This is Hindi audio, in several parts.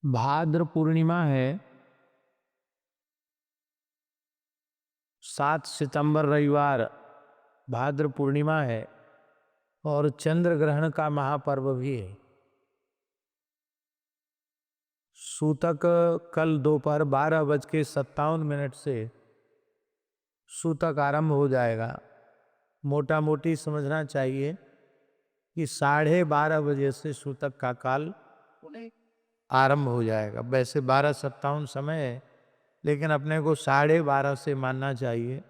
भाद्र पूर्णिमा है, 7 सितंबर रविवार भाद्र पूर्णिमा है और चंद्र ग्रहण का महापर्व भी है। सूतक कल दोपहर 12:57 से सूतक आरंभ हो जाएगा। मोटा मोटी समझना चाहिए कि 12:30 बजे से सूतक का काल आरंभ हो जाएगा। वैसे 12:57 समय है, लेकिन अपने को 12:30 से मानना चाहिए,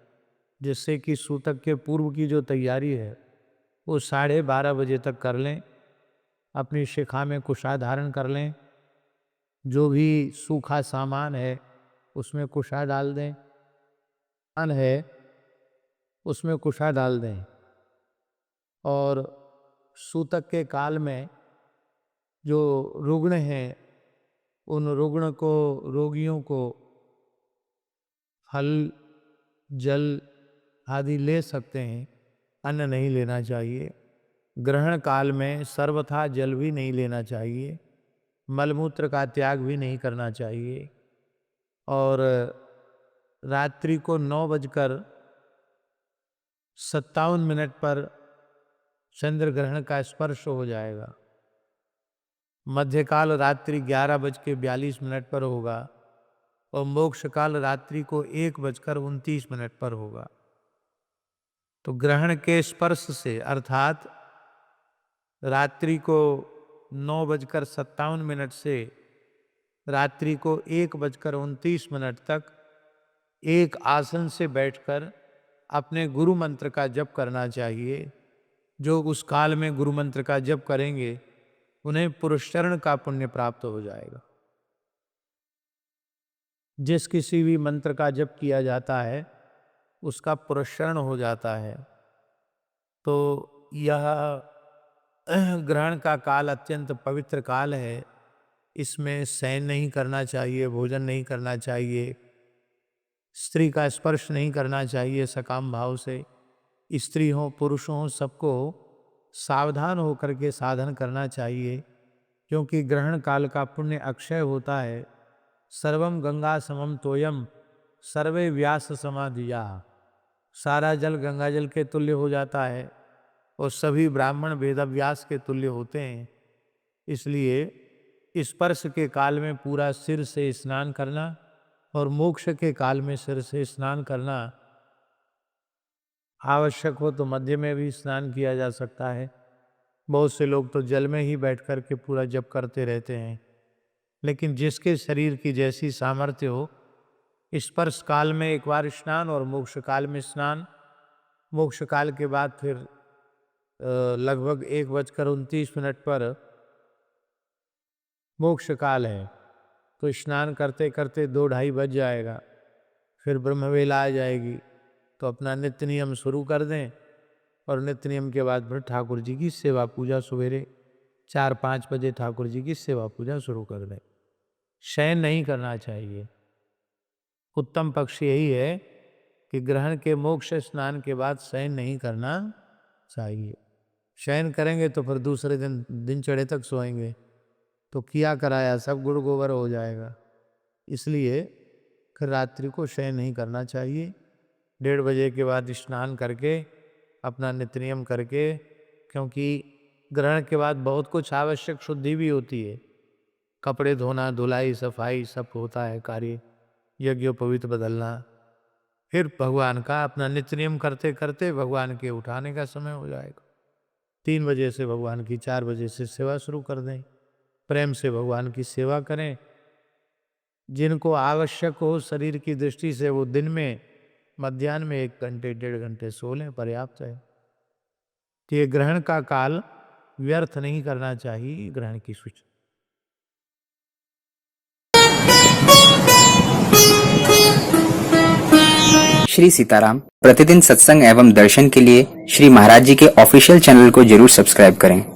जिससे कि सूतक के पूर्व की जो तैयारी है वो 12:30 बजे तक कर लें। अपनी शिखा में कुशा धारण कर लें, जो भी सूखा सामान है उसमें कुशा डाल दें, अन्न है उसमें कुशा डाल दें और सूतक के काल में जो रुग्ण हैं उन रुग्ण को, रोगियों को फल जल आदि ले सकते हैं, अन्न नहीं लेना चाहिए। ग्रहण काल में सर्वथा जल भी नहीं लेना चाहिए, मलमूत्र का त्याग भी नहीं करना चाहिए और रात्रि को 9:57 पर चंद्र ग्रहण का स्पर्श हो जाएगा। मध्यकाल रात्रि 11:42 पर होगा और मोक्ष काल रात्रि को 1:29 पर होगा। तो ग्रहण के स्पर्श से अर्थात रात्रि को 9:57 से रात्रि को 1:29 तक एक आसन से बैठकर अपने गुरु मंत्र का जप करना चाहिए। जो उस काल में गुरु मंत्र का जप करेंगे उन्हें पुरस्चरण का पुण्य प्राप्त हो जाएगा। जिस किसी भी मंत्र का जप किया जाता है उसका पुरस्चरण हो जाता है। तो यह ग्रहण का काल अत्यंत पवित्र काल है। इसमें शयन नहीं करना चाहिए, भोजन नहीं करना चाहिए, स्त्री का स्पर्श नहीं करना चाहिए सकाम भाव से। स्त्री हो पुरुष हो सबको सावधान होकर के साधन करना चाहिए, क्योंकि ग्रहण काल का पुण्य अक्षय होता है। सर्वम गंगा समम तोयम सर्वे व्यास समाधिया, सारा जल गंगा जल के तुल्य हो जाता है और सभी ब्राह्मण वेदव्यास के तुल्य होते हैं। इसलिए स्पर्श के काल में पूरा सिर से स्नान करना और मोक्ष के काल में सिर से स्नान करना, आवश्यक हो तो मध्य में भी स्नान किया जा सकता है। बहुत से लोग तो जल में ही बैठ कर के पूरा जप करते रहते हैं, लेकिन जिसके शरीर की जैसी सामर्थ्य हो, स्पर्श काल में एक बार स्नान और मोक्ष काल में स्नान। मोक्ष काल के बाद फिर लगभग 1:29 पर मोक्ष काल है, तो स्नान करते करते 2-2:30 बज जाएगा। फिर ब्रह्मवेला आ जाएगी, तो अपना नित्य नियम शुरू कर दें और नित्य नियम के बाद फिर ठाकुर जी की सेवा पूजा सवेरे 4-5 बजे ठाकुर जी की सेवा पूजा शुरू कर दें। शयन नहीं करना चाहिए। उत्तम पक्ष यही है कि ग्रहण के मोक्ष स्नान के बाद शयन नहीं करना चाहिए। शयन करेंगे तो फिर दूसरे दिन चढ़े तक सोएंगे, तो किया कराया सब गुड़ गोबर हो जाएगा। इसलिए फिर रात्रि को शयन नहीं करना चाहिए। 1:30 बजे के बाद स्नान करके अपना नित्य नियम करके, क्योंकि ग्रहण के बाद बहुत कुछ आवश्यक शुद्धि भी होती है। कपड़े धोना, धुलाई, सफाई सब होता है कार्य, यज्ञोपवीत बदलना। फिर भगवान का अपना नित्य नियम करते करते भगवान के उठाने का समय हो जाएगा। 3 बजे से भगवान की 4 बजे से सेवा शुरू कर दें। प्रेम से भगवान की सेवा करें। जिनको आवश्यक हो शरीर की दृष्टि से वो दिन में मध्याह्न में 1 घंटे 1.5 घंटे सो लें, पर्याप्त है। तो ये ग्रहण का काल व्यर्थ नहीं करना चाहिए। ग्रहण की सूचना। श्री सीताराम प्रतिदिन सत्संग एवं दर्शन के लिए श्री महाराज जी के ऑफिशियल चैनल को जरूर सब्सक्राइब करें।